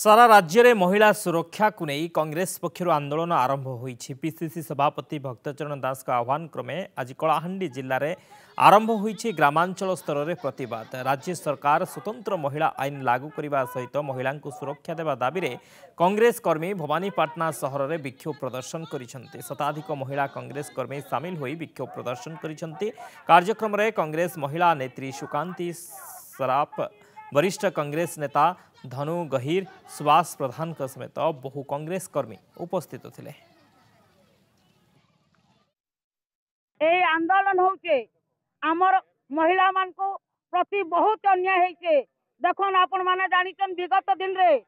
सारा राज्य में महिला सुरक्षा को नहीं कांग्रेस पक्षर आंदोलन आरंभ होईछि। पीसीसी सभापति भक्तचरण दास का आह्वान क्रमे आज कलाहांडी जिले में आरंभ होईछि ग्रामांचल स्तर में प्रतिवाद। राज्य सरकार स्वतंत्र महिला आईन लागू करने सहित महिला को सुरक्षा देवा दाबी में कांग्रेस कर्मी भवानीपाटना सहर में विक्षोभ प्रदर्शन करिसेंति। शताधिक महिला कांग्रेस कर्मी सामिल होई विक्षोभ प्रदर्शन करिसेंति। कार्यक्रम में कांग्रेस महिला नेत्री सुकांती सराफ, वरिष्ठ कांग्रेस नेता धनु गहीर, सुभाष प्रधान समेत बहु कांग्रेस कर्मी उपस्थित थे। आंदोलन होचे आमर महिला मान को प्रति बहुत अन्याय होइछे। देखन आपण माने जानिछन विगत दिन रे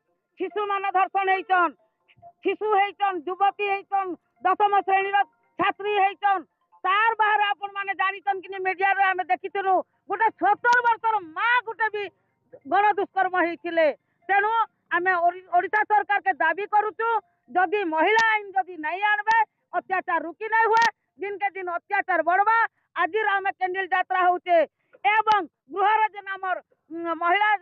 शिशु मान धर्षण होइछन, शिशु होइछन, युवती होइछन, दशम श्रेणी रो छात्री होइछन। तार बाहर आपण माने जानिछन कि मीडिया रे हमें देखितनु गोटे 70 वर्षर मां गोटे भी गण दुष्कर्म होइथिले। तेणु आमे ओडिशा सरकार के दाबी करूछु जदि महिला आईन जदि नहीं आनबे अत्याचार रुकी नहीं हुए, दिन के दिन अत्याचार बढ़वा। आज आम कैंडल यात्रा होचे एवं गृह जेन आमर महिला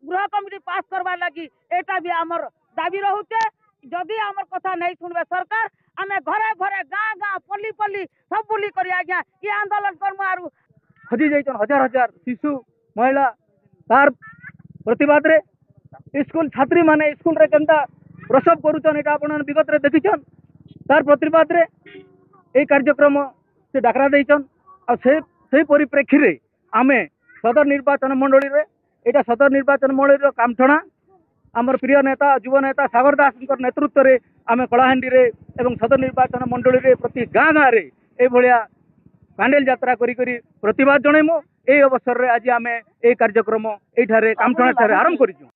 गृह कमिटी पास करवा लगी एटा भी आमर दाबी रहुचे। जदि आमर कथा नहीं सुनबे सरकार आमे घरे घरे गाँ गाँ पल्ली पल्ली सब बुली करी आज्ञा ये आंदोलन करमु। आरु हजी जाइछन हजार हजार शिशु महिला तार प्रतिवाद रे स्कूल छात्री माने स्कूल रे केनता प्रसव करूछन एटा आपण विगत रे देखिछन। तार प्रतिवाद रे ए कार्यक्रम से डाकरा देइछन। आ से परिप्रेक्षी रे आमे सदर निर्वाचन मंडली रे एटा सदर निर्वाचन मंडली रो कामठणा आमर प्रिय नेता युव नेता सागर दास नेतृत्व रे आमे कलाहांडी रे एवं सदर निर्वाचन मंडली रे प्रति गाँ गाँ रे ए भलिया कैंडल यात्रा करी करी प्रतिवाद जणैमु। ए अवसर रे आज आमे ए कार्यक्रम एठारे कामठणा ठारे आरंभ करिछु।